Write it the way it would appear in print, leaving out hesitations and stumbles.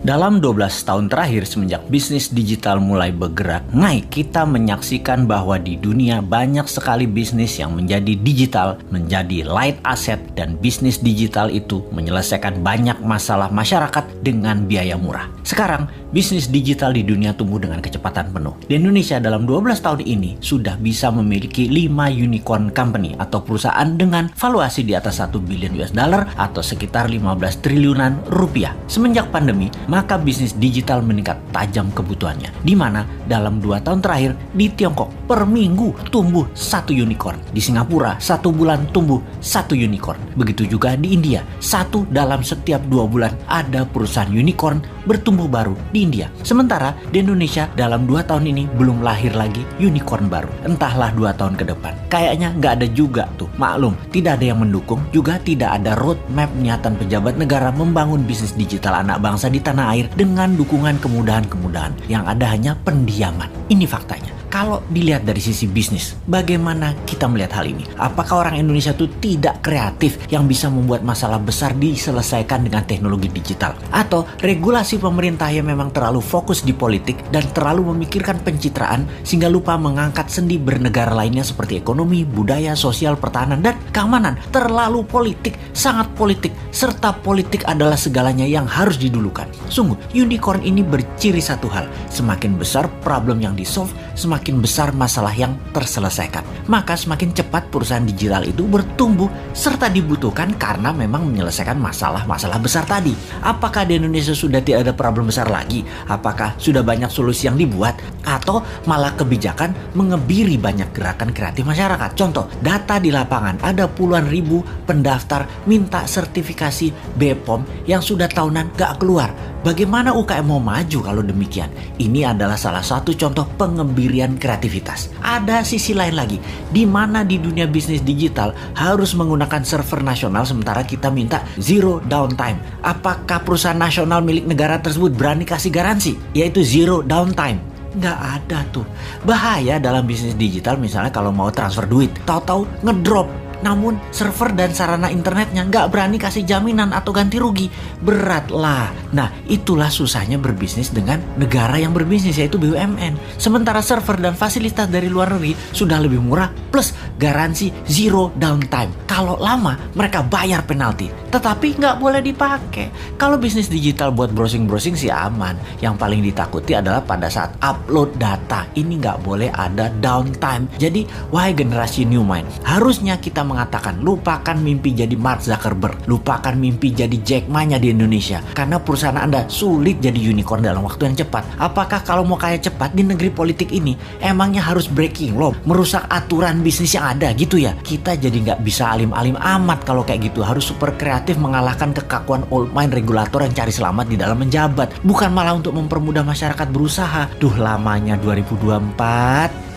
Dalam 12 tahun terakhir semenjak bisnis digital mulai bergerak naik, kita menyaksikan bahwa di dunia banyak sekali bisnis yang menjadi digital, menjadi light asset, dan bisnis digital itu menyelesaikan banyak masalah masyarakat dengan biaya murah. Sekarang, bisnis digital di dunia tumbuh dengan kecepatan penuh. Di Indonesia dalam 12 tahun ini sudah bisa memiliki 5 unicorn company atau perusahaan dengan valuasi di atas 1 billion US dollar atau sekitar 15 triliunan rupiah. Semenjak pandemi, maka bisnis digital meningkat tajam kebutuhannya. Di mana dalam 2 tahun terakhir di Tiongkok per minggu tumbuh 1 unicorn. Di Singapura 1 bulan tumbuh 1 unicorn. Begitu juga di India, 1 dalam setiap 2 bulan ada perusahaan unicorn bertumbuh baru di India. Sementara di Indonesia dalam 2 tahun ini belum lahir lagi unicorn baru. Entahlah 2 tahun ke depan. Kayaknya nggak ada juga tuh. Maklum, tidak ada yang mendukung, juga tidak ada roadmap niatan pejabat negara membangun bisnis digital anak bangsa di tanah air dengan dukungan kemudahan-kemudahan. Yang ada hanya pendiaman. Ini faktanya. Kalau dilihat dari sisi bisnis, bagaimana kita melihat hal ini? Apakah orang Indonesia itu tidak kreatif yang bisa membuat masalah besar diselesaikan dengan teknologi digital? Atau regulasi pemerintah yang memang terlalu fokus di politik dan terlalu memikirkan pencitraan sehingga lupa mengangkat sendi bernegara lainnya seperti ekonomi, budaya, sosial, pertahanan, dan keamanan? Terlalu politik, sangat politik, serta politik adalah segalanya yang harus didulukan. Sungguh, unicorn ini berciri satu hal, semakin besar problem yang di-solve, semakin besar masalah yang terselesaikan. Maka semakin cepat perusahaan digital itu bertumbuh serta dibutuhkan karena memang menyelesaikan masalah-masalah besar tadi. Apakah di Indonesia sudah tidak ada problem besar lagi? Apakah sudah banyak solusi yang dibuat? Atau malah kebijakan mengebiri banyak gerakan kreatif masyarakat? Contoh, data di lapangan ada puluhan ribu pendaftar minta sertifikasi BPOM yang sudah tahunan gak keluar. Bagaimana UKM mau maju kalau demikian? Ini adalah salah satu contoh pengebirian kreativitas. Ada sisi lain lagi, di mana di dunia bisnis digital harus menggunakan server nasional sementara kita minta zero downtime. Apakah perusahaan nasional milik negara tersebut berani kasih garansi, yaitu zero downtime? Nggak ada tuh. Bahaya dalam bisnis digital misalnya kalau mau transfer duit, tahu-tahu ngedrop. Namun server dan sarana internetnya nggak berani kasih jaminan atau ganti rugi. Berat lah. Nah, itulah susahnya berbisnis dengan negara yang berbisnis, yaitu BUMN. Sementara server dan fasilitas dari luar negeri sudah lebih murah plus garansi zero downtime. Kalau lama mereka bayar penalti, tetapi nggak boleh dipakai. Kalau bisnis digital buat browsing-browsing sih aman. Yang paling ditakuti adalah pada saat upload data. Ini nggak boleh ada downtime. Jadi, wahai generasi new mind, harusnya kita mengatakan lupakan mimpi jadi Mark Zuckerberg, lupakan mimpi jadi Jack Ma-nya di Indonesia, karena perusahaan Anda sulit jadi unicorn dalam waktu yang cepat. Apakah kalau mau kaya cepat di negeri politik ini emangnya harus breaking law, merusak aturan bisnis yang ada gitu ya? Kita jadi nggak bisa alim-alim amat kalau kayak gitu. Harus super kreatif mengalahkan kekakuan old mind regulator yang cari selamat di dalam menjabat, bukan malah untuk mempermudah masyarakat berusaha. Duh, lamanya 2024.